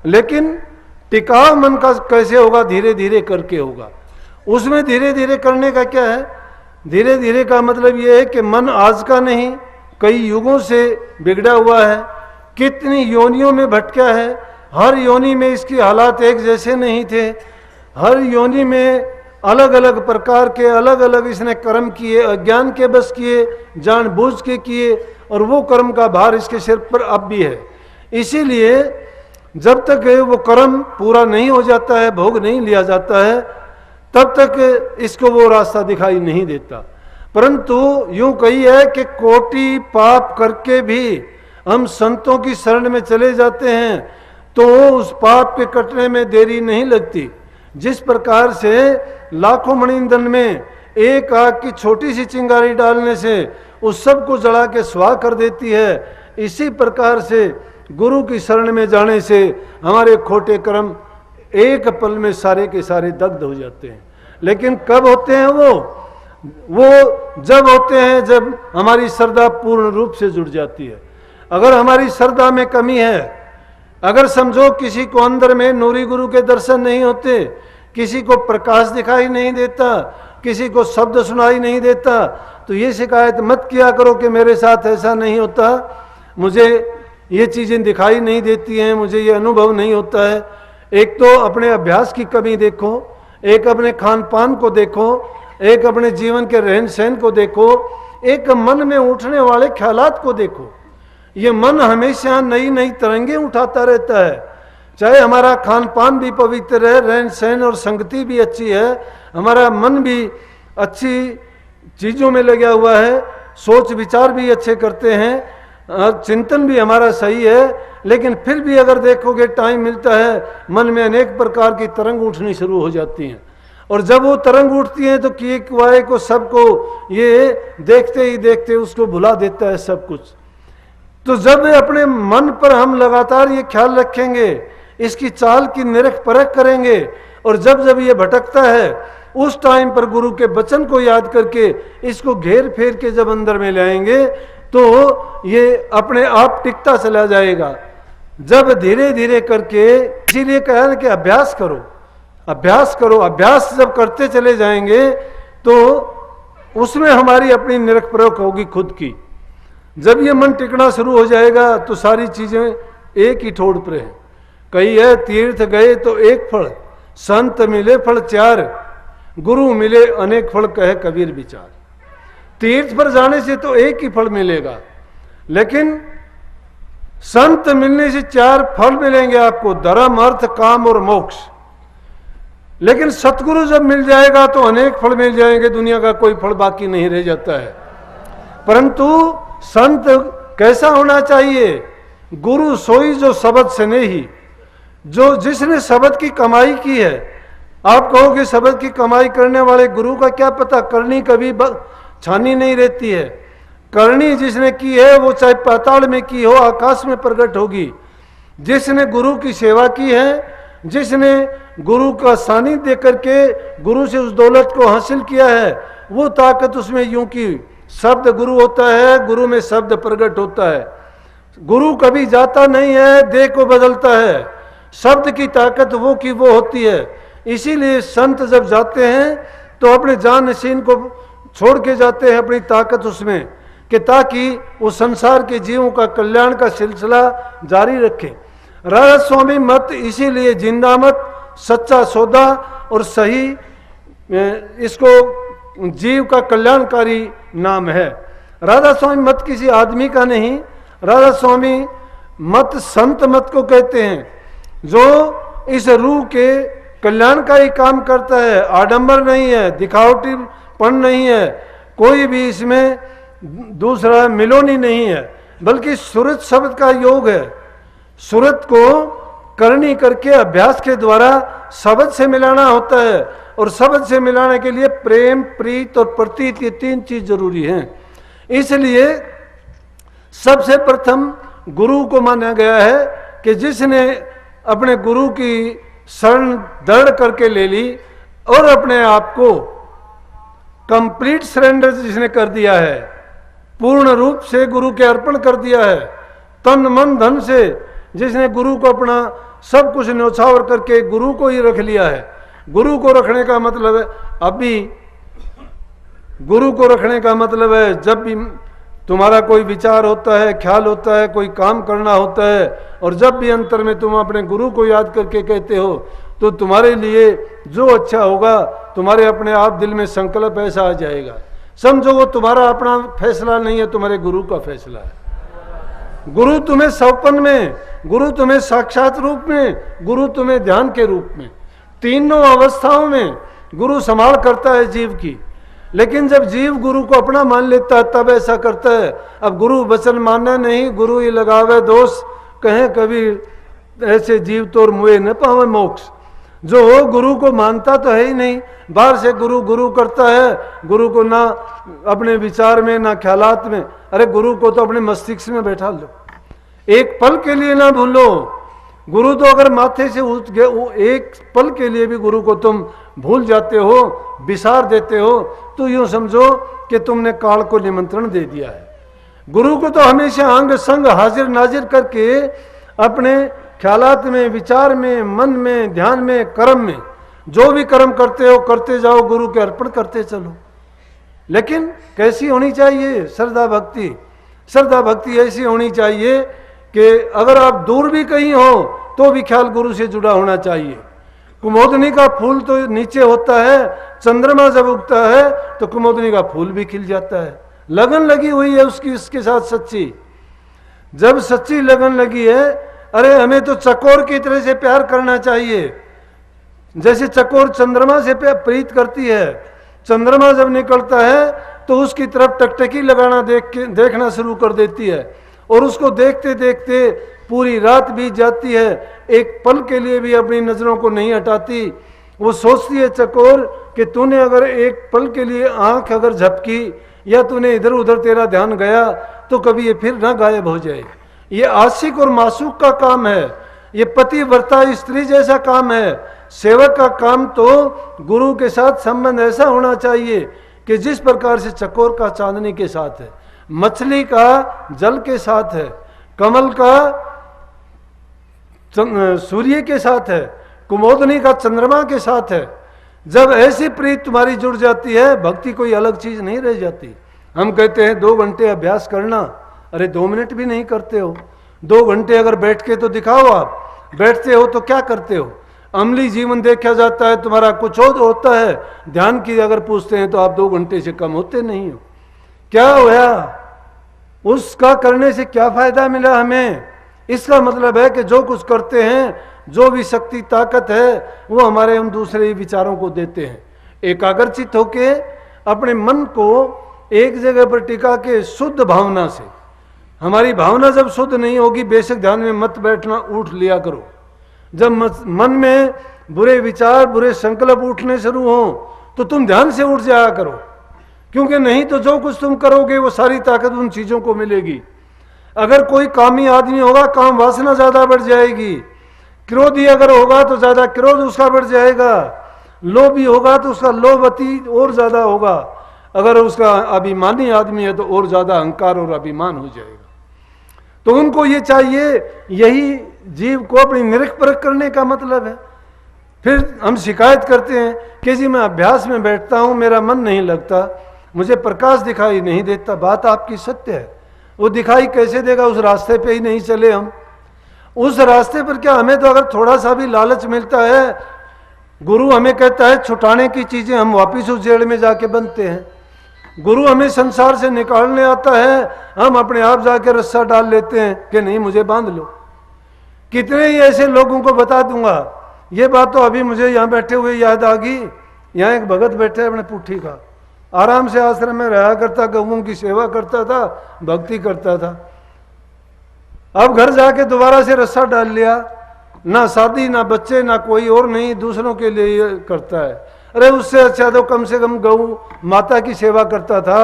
लेकिन टिकाव मन का कैसे होगा? धीरे धीरे करके होगा। उसमें धीरे धीरे करने का क्या है? धीरे धीरे का मतलब ये है कि मन आज का नहीं, कई युगों से बिगड़ा हुआ है, कितनी योनियों में भटका है। हर योनि में इसकी हालात एक जैसे नहीं थे। हर योनि में अलग अलग प्रकार के अलग अलग इसने कर्म किए, अज्ञान के बस किए, जानबूझ के किए, और वो कर्म का भार इसके सिर पर अब भी है। इसीलिए जब तक वो कर्म पूरा नहीं हो जाता है, भोग नहीं लिया जाता है, तब तक इसको वो रास्ता दिखाई नहीं देता। परंतु यूं कही है कि कोटि पाप करके भी हम संतों की शरण में चले जाते हैं तो उस पाप के कटने में देरी नहीं लगती। जिस प्रकार से लाखों मणिंदन में एक आग की छोटी सी चिंगारी डालने से उस सब को जला के स्वाह कर देती है, इसी प्रकार से गुरु की शरण में जाने से हमारे खोटे कर्म एक पल में सारे के सारे दग्ध हो जाते हैं। लेकिन कब होते हैं वो जब होते हैं जब हमारी श्रद्धा पूर्ण रूप से जुड़ जाती है। अगर हमारी श्रद्धा में कमी है, अगर समझो किसी को अंदर में नूरी गुरु के दर्शन नहीं होते, किसी को प्रकाश दिखाई नहीं देता, किसी को शब्द सुनाई नहीं देता, तो ये शिकायत मत किया करो कि मेरे साथ ऐसा नहीं होता, मुझे ये चीज़ें दिखाई नहीं देती हैं, मुझे ये अनुभव नहीं होता है। एक तो अपने अभ्यास की कमी देखो, एक अपने खान पान को देखो, एक अपने जीवन के रहन सहन को देखो, एक मन में उठने वाले ख्यालात को देखो। ये मन हमेशा नई नई तरंगें उठाता रहता है। चाहे हमारा खान पान भी पवित्र है, रहन सहन और संगति भी अच्छी है, हमारा मन भी अच्छी चीज़ों में लगा हुआ है, सोच विचार भी अच्छे करते हैं, चिंतन भी हमारा सही है, लेकिन फिर भी अगर देखोगे टाइम मिलता है, मन में अनेक प्रकार की तरंग उठनी शुरू हो जाती हैं। और जब वो तरंग उठती हैं तो किए कुआए को सबको ये देखते ही देखते उसको भुला देता है सब कुछ। तो जब अपने मन पर हम लगातार ये ख्याल रखेंगे, इसकी चाल की निरख परख करेंगे, और जब जब ये भटकता है उस टाइम पर गुरु के वचन को याद करके इसको घेर फेर के जब अंदर में लाएंगे तो ये अपने आप टिकता चला जाएगा। जब धीरे धीरे करके, इसीलिए कहा ना कि अभ्यास करो, अभ्यास करो। अभ्यास जब करते चले जाएंगे तो उसमें हमारी अपनी निरख परख होगी खुद की। जब ये मन टिकना शुरू हो जाएगा तो सारी चीजें एक ही ठोड़ पर है। कही है तीर्थ गए तो एक फल, संत मिले फल चार, गुरु मिले अनेक फल कहे कबीर विचार। तीर्थ पर जाने से तो एक ही फल मिलेगा, लेकिन संत मिलने से चार फल मिलेंगे आपको, धर्म अर्थ काम और मोक्ष। लेकिन सतगुरु जब मिल जाएगा तो अनेक फल मिल जाएंगे, दुनिया का कोई फल बाकी नहीं रह जाता है। परंतु संत कैसा होना चाहिए? गुरु सोई जो शब्द से नहीं, जो जिसने शब्द की कमाई की है। आप कहोगे शब्द की कमाई करने वाले गुरु का क्या पता, करनी कभी छानी नहीं रहती है। करनी जिसने की है वो चाहे पाताल में की हो, आकाश में प्रकट होगी। जिसने गुरु की सेवा की है, जिसने गुरु का सानिध्य करके गुरु से उस दौलत को हासिल किया है, वो ताकत उसमें यूं की शब्द गुरु होता है, गुरु में शब्द प्रकट होता है। गुरु कभी जाता नहीं है, देह को बदलता है। शब्द की ताकत वो की वो होती है। इसीलिए संत जब जाते हैं तो अपने जान नशीन को छोड़ के जाते हैं, अपनी ताकत उसमें, कि ताकि वो संसार के जीवों का कल्याण का सिलसिला जारी रखे। राधा स्वामी मत इसीलिए जिंदा मत, सच्चा सौदा और सही इसको जीव का कल्याणकारी नाम है। राधा स्वामी मत किसी आदमी का नहीं, राधा स्वामी मत संत मत को कहते हैं, जो इस रूह के कल्याण का ही काम करता है। आडंबर नहीं है, दिखावटीपन नहीं है, कोई भी इसमें दूसरा मिलोनी नहीं है, बल्कि सूरत शब्द का योग है। सूरत को करनी करके अभ्यास के द्वारा शब्द से मिलाना होता है, और शब्द से मिलाने के लिए प्रेम, प्रीत और प्रतीत, ये तीन चीज जरूरी हैं। इसलिए सबसे प्रथम गुरु को माना गया है कि जिसने अपने गुरु की शरण दृढ़ करके ले ली और अपने आप को कंप्लीट सरेंडर जिसने कर दिया है, पूर्ण रूप से गुरु के अर्पण कर दिया है, तन मन धन से जिसने गुरु को अपना सब कुछ न्यौछावर करके गुरु को ही रख लिया है। गुरु को रखने का मतलब है, अभी गुरु को रखने का मतलब है जब भी तुम्हारा कोई विचार होता है, ख्याल होता है, कोई काम करना होता है, और जब भी अंतर में तुम अपने गुरु को याद करके कहते हो, तो तुम्हारे लिए जो अच्छा होगा तुम्हारे अपने आप दिल में संकल्प ऐसा आ जाएगा। समझो वो तुम्हारा अपना फैसला नहीं है, तुम्हारे गुरु का फैसला है। गुरु तुम्हें सौपन में, गुरु तुम्हें साक्षात रूप में, गुरु तुम्हें ध्यान के रूप में, तीनों अवस्थाओं में गुरु संभाल करता है जीव की। लेकिन जब जीव गुरु को अपना मान लेता है तब ऐसा करता है। अब गुरु वचन मानना नहीं, गुरु ही लगावे दोष, कहें कभी ऐसे जीव तोर मुए न पावे मोक्ष। जो गुरु को मानता तो है ही नहीं, बाहर से गुरु गुरु करता है, गुरु को ना अपने विचार में ना ख्यालात में। अरे गुरु को तो अपने मस्तिष्क में बैठा लो, एक पल के लिए ना भूलो। गुरु तो अगर माथे से उठ गए, वो एक पल के लिए भी गुरु को तुम भूल जाते हो, विसार देते हो, तो यूं समझो कि तुमने काल को निमंत्रण दे दिया है। गुरु को तो हमेशा अंग संग हाजिर नाजिर करके अपने ख्यालात में, विचार में, मन में, ध्यान में, कर्म में, जो भी कर्म करते हो करते जाओ, गुरु के अर्पण करते चलो। लेकिन कैसी होनी चाहिए श्रद्धा भक्ति? श्रद्धा भक्ति ऐसी होनी चाहिए कि अगर आप दूर भी कहीं हो तो भी ख्याल गुरु से जुड़ा होना चाहिए। कुमोदनी का फूल तो नीचे होता है, चंद्रमा जब उगता है तो कुमोदनी का फूल भी खिल जाता है। लगन लगी हुई है उसकी, इसके साथ सच्ची। जब सच्ची लगन लगी है, अरे हमें तो चकोर की तरह से प्यार करना चाहिए, जैसे चकोर चंद्रमा से प्रीत करती है। चंद्रमा जब निकलता है तो उसकी तरफ टकटकी लगाना देखना शुरू कर देती है, और उसको देखते देखते पूरी रात बीत जाती है, एक पल के लिए भी अपनी नजरों को नहीं हटाती। वो सोचती है चकोर कि तूने अगर एक पल के लिए आंख अगर झपकी या तूने इधर उधर तेरा ध्यान गया तो कभी ये फिर ना गायब हो जाए। ये आशिक और मासूक का काम है, ये पतिव्रता स्त्री जैसा काम है। सेवक का काम तो गुरु के साथ संबंध ऐसा होना चाहिए कि जिस प्रकार से चकोर का चांदनी के साथ है, मछली का जल के साथ है, कमल का सूर्य के साथ है, कुमोदनी का चंद्रमा के साथ है। जब ऐसी प्रीत तुम्हारी जुड़ जाती है, भक्ति कोई अलग चीज नहीं रह जाती। हम कहते हैं 2 घंटे अभ्यास करना, अरे 2 मिनट भी नहीं करते हो। 2 घंटे अगर बैठ के तो दिखाओ। आप बैठते हो तो क्या करते हो? अमली जीवन देखा जाता है तुम्हारा, कुछ और होता है। ध्यान की अगर पूछते हैं तो आप 2 घंटे से कम होते नहीं हो। क्या हुआ? उसका करने से क्या फायदा मिला हमें? इसका मतलब है कि जो कुछ करते हैं, जो भी शक्ति ताकत है, वो हमारे हम दूसरे विचारों को देते हैं। एकाग्रचित होके अपने मन को एक जगह पर टिका के शुद्ध भावना से, हमारी भावना जब शुद्ध नहीं होगी, बेशक ध्यान में मत बैठना, उठ लिया करो। जब मन में बुरे विचार, बुरे संकल्प उठने शुरू हो तो तुम ध्यान से उठ जाया करो, क्योंकि नहीं तो जो कुछ तुम करोगे वो सारी ताकत उन चीजों को मिलेगी। अगर कोई कामी आदमी होगा, काम वासना ज्यादा बढ़ जाएगी। क्रोधी अगर होगा तो ज्यादा क्रोध उसका बढ़ जाएगा। लोभी होगा तो उसका लोभ अति और ज्यादा होगा। अगर उसका अभिमानी आदमी है तो और ज्यादा अहंकार और अभिमान हो जाएगा। तो उनको ये चाहिए, यही जीव को अपनी निरख परख करने का मतलब है। फिर हम शिकायत करते हैं कि जी मैं अभ्यास में बैठता हूं, मेरा मन नहीं लगता, मुझे प्रकाश दिखाई नहीं देता। बात आपकी सत्य है, वो दिखाई कैसे देगा? उस रास्ते पे ही नहीं चले हम। उस रास्ते पर क्या, हमें तो अगर थोड़ा सा भी लालच मिलता है, गुरु हमें कहता है छुटाने की चीजें, हम वापिस उस जेड़ में जाके बनते हैं। गुरु हमें संसार से निकालने आता है, हम अपने आप जाके रस्सा डाल लेते हैं कि नहीं मुझे बांध लो। कितने ही ऐसे लोगों को बता दूंगा, ये बात तो अभी मुझे यहाँ बैठे हुए याद आ गई। यहाँ एक भगत बैठे अपने पुट्ठी का, आराम से आश्रम में रहा करता, गऊओं की सेवा करता था, भक्ति करता था। अब घर जाके दोबारा से रस्सा डाल लिया, ना शादी ना बच्चे ना कोई और नहीं, दूसरों के लिए करता है। अरे उससे अच्छा तो कम से कम गऊ माता की सेवा करता था।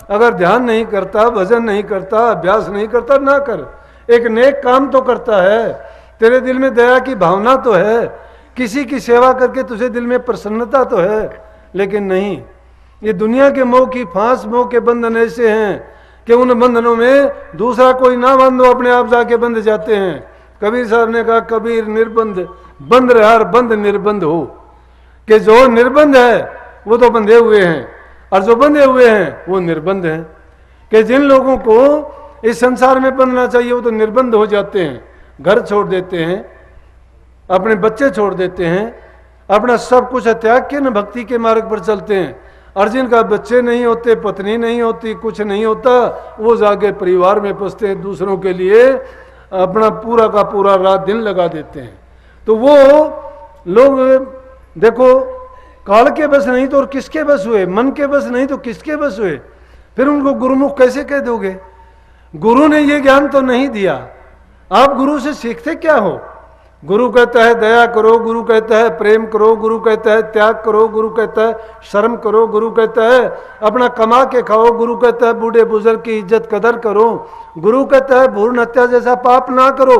अगर ध्यान नहीं करता, भजन नहीं करता, अभ्यास नहीं करता, ना कर, एक नेक काम तो करता है। तेरे दिल में दया की भावना तो है, किसी की सेवा करके तुझे दिल में प्रसन्नता तो है। लेकिन नहीं, ये दुनिया के मोह की फांस, मोह के बंधन ऐसे हैं कि उन बंधनों में दूसरा कोई ना बंधो, अपने आप जाके बंध जाते हैं। कबीर साहब ने कहा कबीर निर्बंध बंद रहा और बंद निर्बंध हो, कि जो निर्बंध है वो तो बंधे हुए हैं और जो बंधे हुए हैं वो निर्बंध हैं। कि जिन लोगों को इस संसार में बंधना चाहिए वो तो निर्बंध हो जाते हैं, घर छोड़ देते हैं, अपने बच्चे छोड़ देते हैं, अपना सब कुछ त्याग के न भक्ति के मार्ग पर चलते हैं। और जिनका बच्चे नहीं होते, पत्नी नहीं होती, कुछ नहीं होता, वो जाके परिवार में फंसते हैं, दूसरों के लिए अपना पूरा का पूरा रात दिन लगा देते हैं। तो वो लोग देखो काल के बस नहीं तो और किसके बस हुए, मन के बस नहीं तो किसके बस हुए, फिर उनको गुरुमुख कैसे कह दोगे? गुरु ने ये ज्ञान तो नहीं दिया, आप गुरु से सीखते क्या हो? गुरु कहता है दया करो, गुरु कहता है प्रेम करो, गुरु कहता है त्याग करो, गुरु कहता है शर्म करो, गुरु कहता है अपना कमा के खाओ, गुरु कहता है बूढ़े बुजुर्ग की इज्जत कदर करो, गुरु कहता है भ्रूण हत्या जैसा पाप ना करो।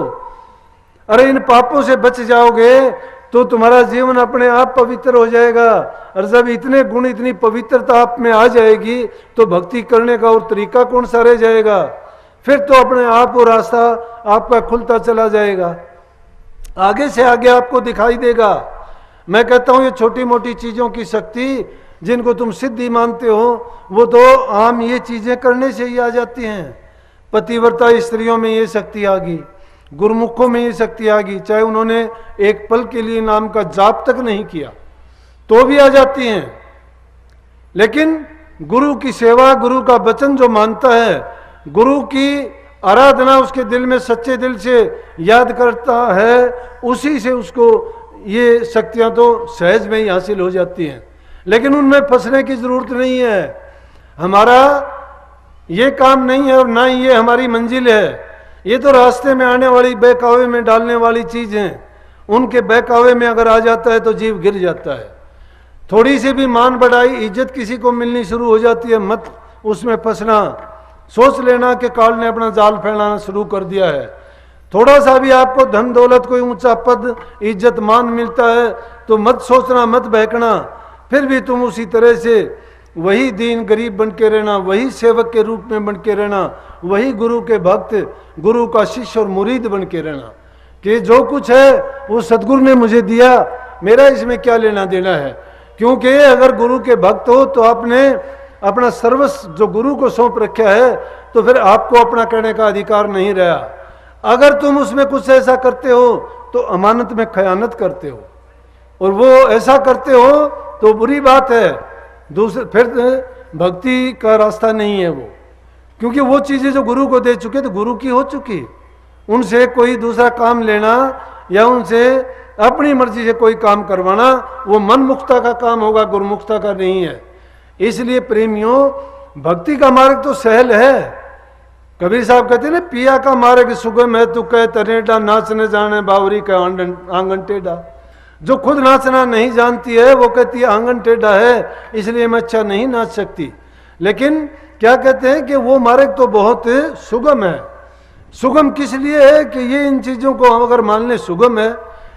अरे इन पापों से बच जाओगे तो तुम्हारा जीवन अपने आप पवित्र हो जाएगा। और जब इतने गुण, इतनी पवित्रता आप में आ जाएगी तो भक्ति करने का और तरीका कौन सा रह जाएगा? फिर तो अपने आप वो रास्ता आपका खुलता चला जाएगा, आगे से आगे आपको दिखाई देगा। मैं कहता हूं ये छोटी मोटी चीजों की शक्ति जिनको तुम सिद्धि मानते हो वो तो आम ये चीजें करने से ही आ जाती हैं। पतिव्रता स्त्रियों में ये शक्ति आ गई, गुरुमुखों में ये शक्ति आ गई, चाहे उन्होंने एक पल के लिए नाम का जाप तक नहीं किया तो भी आ जाती हैं। लेकिन गुरु की सेवा, गुरु का वचन जो मानता है, गुरु की आराधना उसके दिल में सच्चे दिल से याद करता है, उसी से उसको ये शक्तियां तो सहज में ही हासिल हो जाती हैं। लेकिन उनमें फंसने की जरूरत नहीं है, हमारा ये काम नहीं है और ना ही ये हमारी मंजिल है। ये तो रास्ते में आने वाली, बहकावे में डालने वाली चीज है। उनके बहकावे में अगर आ जाता है तो जीव गिर जाता है। थोड़ी सी भी मान बढ़ाई, इज्जत किसी को मिलनी शुरू हो जाती है, मत उसमें फंसना। सोच लेना कि काल ने अपना जाल फैलाना शुरू कर दिया है। थोड़ा सा भी आपको धन दौलत, कोई ऊंचा पद, इज्जत मान मिलता है तो मत सोचना, मत बहकना, फिर भी तुम उसी तरह से वही दीन गरीब बन के रहना, वही सेवक के रूप में बन के रहना, वही गुरु के भक्त, गुरु का शिष्य और मुरीद बन के रहना कि जो कुछ है वो सदगुरु ने मुझे दिया, मेरा इसमें क्या लेना देना है। क्योंकि अगर गुरु के भक्त हो तो आपने अपना सर्वस्व जो गुरु को सौंप रखा है तो फिर आपको अपना करने का अधिकार नहीं रहा। अगर तुम उसमें कुछ ऐसा करते हो तो अमानत में खयानत करते हो, और वो ऐसा करते हो तो बुरी बात है। दूसरे फिर भक्ति का रास्ता नहीं है वो, क्योंकि वो चीजें जो गुरु को दे चुके तो गुरु की हो चुकी, उनसे कोई दूसरा काम लेना या उनसे अपनी मर्जी से कोई काम करवाना वो मन मुक्ता का काम होगा, गुरुमुक्ता का नहीं है। इसलिए प्रेमियों, भक्ति का मार्ग तो सहल है। कबीर साहब कहते हैं ना, पिया का मार्ग सुगम है, तू कह तनेडा, नाचने जाने बावरी का आंगन टेढ़ा। जो खुद नाचना नहीं जानती है वो कहती है आंगन टेढ़ा है इसलिए मैं अच्छा नहीं नाच सकती। लेकिन क्या कहते हैं कि वो मार्ग तो बहुत सुगम है। सुगम किस लिए है कि ये इन चीजों को अगर मान ले सुगम है,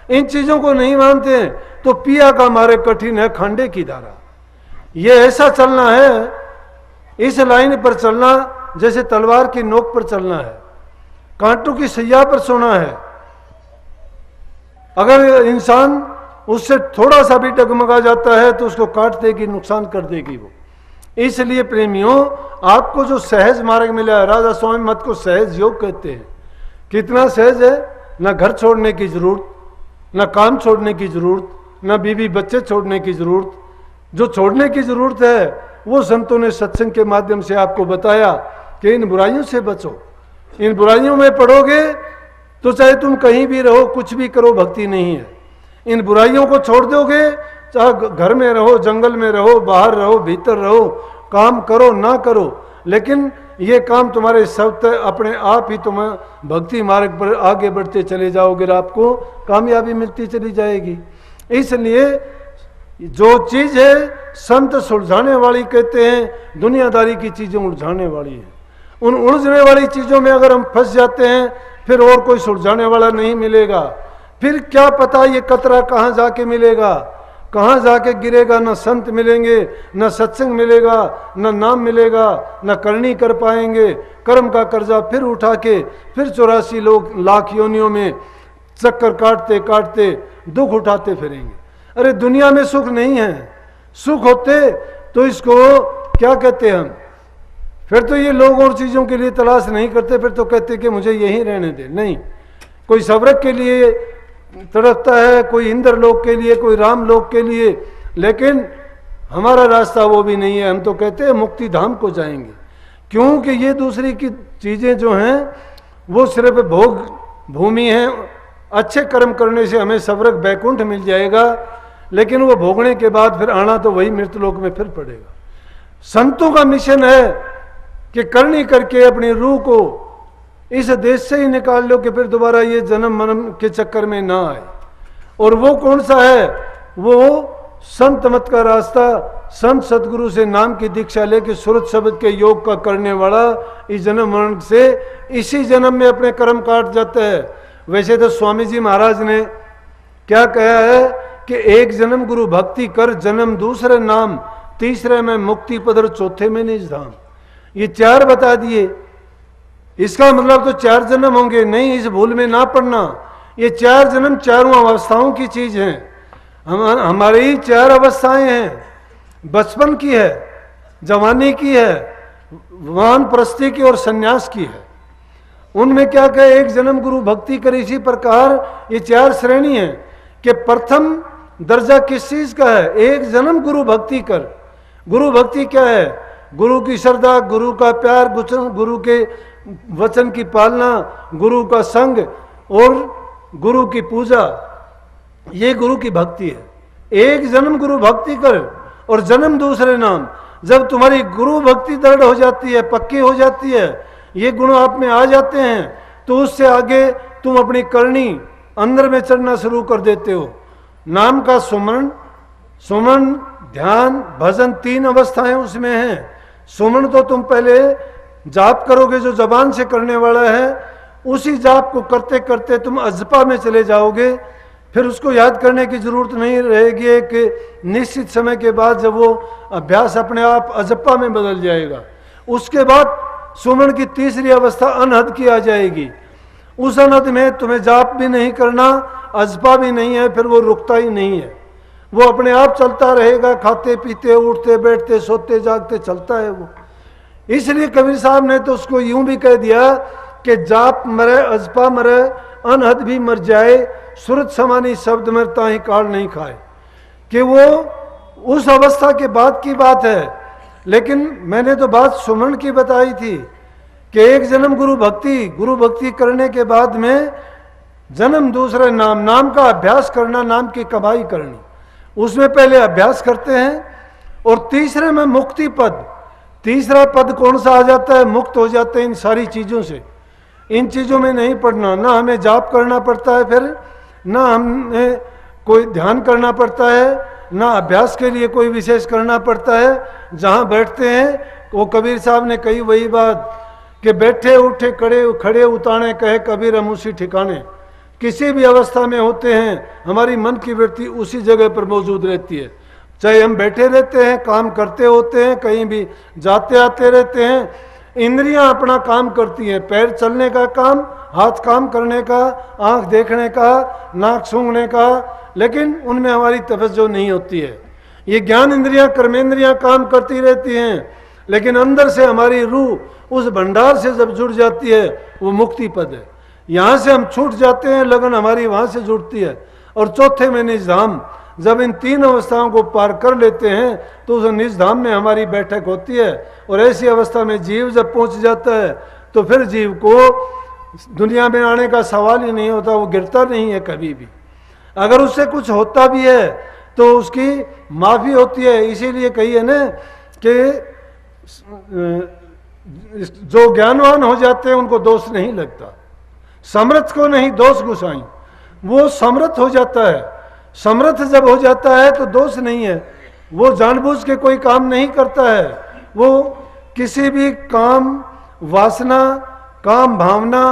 इन चीजों को नहीं मानते हैं तो पिया का मार्ग कठिन है, खांडे की धारा। ये ऐसा चलना है, इस लाइन पर चलना जैसे तलवार की नोक पर चलना है, कांटों की सैया पर सोना है। अगर इंसान उससे थोड़ा सा भी डगमगा जाता है तो उसको काट देगी, नुकसान कर देगी वो। इसलिए प्रेमियों, आपको जो सहज मार्ग मिला है, राजा स्वामी मत को सहज योग कहते हैं। कितना सहज है, ना घर छोड़ने की जरूरत, ना काम छोड़ने की जरूरत, ना बीवी बच्चे छोड़ने की जरूरत। जो छोड़ने की जरूरत है वो संतों ने सत्संग के माध्यम से आपको बताया कि इन बुराइयों से बचो। इन बुराइयों में पड़ोगे तो चाहे तुम कहीं भी रहो, कुछ भी करो, भक्ति नहीं है। इन बुराइयों को छोड़ दोगे, चाहे घर में रहो, जंगल में रहो, बाहर रहो, भीतर रहो, काम करो ना करो, लेकिन ये काम तुम्हारे सब अपने आप ही तुम भक्ति मार्ग पर आगे बढ़ते चले जाओगे, आपको कामयाबी मिलती चली जाएगी। इसलिए जो चीज है संत सुलझाने वाली कहते हैं, दुनियादारी की चीजें उलझाने वाली है। उन उलझने वाली चीजों में अगर हम फंस जाते हैं फिर और कोई सुलझाने वाला नहीं मिलेगा। फिर क्या पता ये कतरा कहाँ जाके मिलेगा। कहाँ जाके गिरेगा, न संत मिलेंगे, न सत्संग मिलेगा, न नाम मिलेगा, न करनी कर पाएंगे। कर्म का कर्जा फिर उठा के फिर 84 लाख योनियों में चक्कर काटते काटते दुख उठाते फिरेंगे। अरे दुनिया में सुख नहीं है, सुख होते तो इसको क्या कहते हैं हम, फिर तो ये लोग और चीज़ों के लिए तलाश नहीं करते, फिर तो कहते कि मुझे यहीं रहने दे। नहीं, कोई स्वर्ग के लिए तड़पता है, कोई इंद्र लोक के लिए, कोई राम लोक के लिए, लेकिन हमारा रास्ता वो भी नहीं है। हम तो कहते हैं मुक्ति धाम को जाएंगे, क्योंकि ये दूसरी की चीज़ें जो हैं वो सिर्फ भोग भूमि है। अच्छे कर्म करने से हमें स्वर्ग बैकुंठ मिल जाएगा, लेकिन वो भोगने के बाद फिर आना तो वही मृतलोक में फिर पड़ेगा। संतों का मिशन है कि करनी करके अपनी रूह को इस देश से ही निकाल लो कि फिर दोबारा ये जन्म मरण के चक्कर में ना आए। और वो कौन सा है? वो संत मत का रास्ता, संत सदगुरु से नाम की दीक्षा लेके सुरत शब्द के योग का करने वाला इस जन्म मरण से इसी जन्म में अपने कर्म काट जाता है। वैसे तो स्वामी जी महाराज ने क्या कहा है कि एक जन्म गुरु भक्ति कर, जन्म दूसरे नाम, तीसरे में मुक्ति पदर, चौथे में निज धाम। ये 4 बता दिए। इसका मतलब तो 4 जन्म होंगे, नहीं, इस भूल में ना पड़ना। ये 4 जन्म चारों अवस्थाओं की चीज है। हमारी 4 अवस्थाएं हैं, बचपन की है, जवानी की है, वानप्रस्थी की और सन्यास की है। उनमें क्या कहे, एक जन्म गुरु भक्ति कर। इसी प्रकार ये 4 श्रेणी है कि प्रथम दर्जा किस चीज का है? एक जन्म गुरु भक्ति कर। गुरु भक्ति क्या है? गुरु की श्रद्धा, गुरु का प्यार, गुरु के वचन की पालना, गुरु का संग और गुरु की पूजा, ये गुरु की भक्ति है। एक जन्म गुरु भक्ति कर और जन्म दूसरे नाम। जब तुम्हारी गुरु भक्ति दृढ़ हो जाती है, पक्की हो जाती है, ये गुण आप में आ जाते हैं, तो उससे आगे तुम अपनी करनी अंदर में चढ़ना शुरू कर देते हो। नाम का सुमरण, सुमरण, ध्यान, भजन, 3 अवस्थाएं उसमें हैं। सुमरण तो तुम पहले जाप करोगे जो जबान से करने वाला है, उसी जाप को करते करते तुम अजपा में चले जाओगे। फिर उसको याद करने की जरूरत नहीं रहेगी कि निश्चित समय के बाद जब वो अभ्यास अपने आप अजपा में बदल जाएगा। उसके बाद सुमरण की तीसरी अवस्था अनहद की आ जाएगी। उस अनहद में तुम्हें जाप भी नहीं करना, अजपा भी नहीं है, फिर वो रुकता ही नहीं है, वो अपने आप चलता रहेगा, खाते पीते उठते बैठते सोते जागते चलता है वो। इसलिए कबीर साहब ने तो उसको यूं भी कह दिया कि जाप मरे, अजपा मरे, अनहद भी मर जाए, सुरत समानी शब्द मरता ही काल नहीं खाए, कि वो उस अवस्था के बाद की बात है। लेकिन मैंने तो बात सुमरण की बताई थी कि एक जन्म गुरु भक्ति करने के बाद में जन्म दूसरे नाम, नाम का अभ्यास करना, नाम की कमाई करनी, उसमें पहले अभ्यास करते हैं। और तीसरे में मुक्ति पद। तीसरा पद कौन सा आ जाता है? मुक्त हो जाते हैं इन सारी चीज़ों से। इन चीज़ों में नहीं पड़ना, ना हमें जाप करना पड़ता है, फिर ना हमें कोई ध्यान करना पड़ता है, ना अभ्यास के लिए कोई विशेष करना पड़ता है। जहाँ बैठते हैं वो कबीर साहब ने कही वही बात कि बैठे उठे खड़े उताने कहे कबीर हम उसी ठिकाने। किसी भी अवस्था में होते हैं हमारी मन की वृत्ति उसी जगह पर मौजूद रहती है। चाहे हम बैठे रहते हैं, काम करते होते हैं, कहीं भी जाते आते रहते हैं, इंद्रियां अपना काम करती हैं, पैर चलने का काम, हाथ काम करने का, आंख देखने का, नाक सूंघने का, लेकिन उनमें हमारी तवज्जो नहीं होती है। ये ज्ञान इंद्रियां, कर्मेंद्रियां काम करती रहती हैं, लेकिन अंदर से हमारी रूह उस भंडार से जब जुड़ जाती है वो मुक्ति पद है। यहाँ से हम छूट जाते हैं, लगन हमारी वहाँ से जुड़ती है। और चौथे में निजधाम, जब इन 3 अवस्थाओं को पार कर लेते हैं तो उस निजधाम में हमारी बैठक होती है। और ऐसी अवस्था में जीव जब पहुँच जाता है तो फिर जीव को दुनिया में आने का सवाल ही नहीं होता, वो गिरता नहीं है कभी भी। अगर उससे कुछ होता भी है तो उसकी माफ़ी होती है। इसीलिए कही है ना कि जो ज्ञानवान हो जाते हैं उनको दोष नहीं लगता, समर्थ को नहीं दोष गुसाई, वो समर्थ हो जाता है। समर्थ जब हो जाता है तो दोष नहीं है, वो जानबूझ के कोई काम नहीं करता है, वो किसी भी काम वासना, काम भावना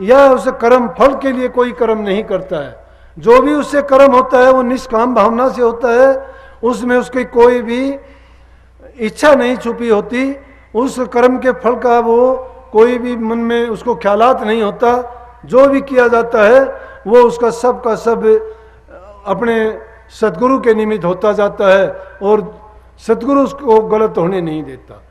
या उस कर्म फल के लिए कोई कर्म नहीं करता है। जो भी उससे कर्म होता है वो निष्काम भावना से होता है, उसमें उसकी कोई भी इच्छा नहीं छुपी होती, उस कर्म के फल का वो कोई भी मन में उसको ख्यालात नहीं होता। जो भी किया जाता है वो उसका सब का सब अपने सद्गुरु के निमित्त होता जाता है और सद्गुरु उसको गलत होने नहीं देता।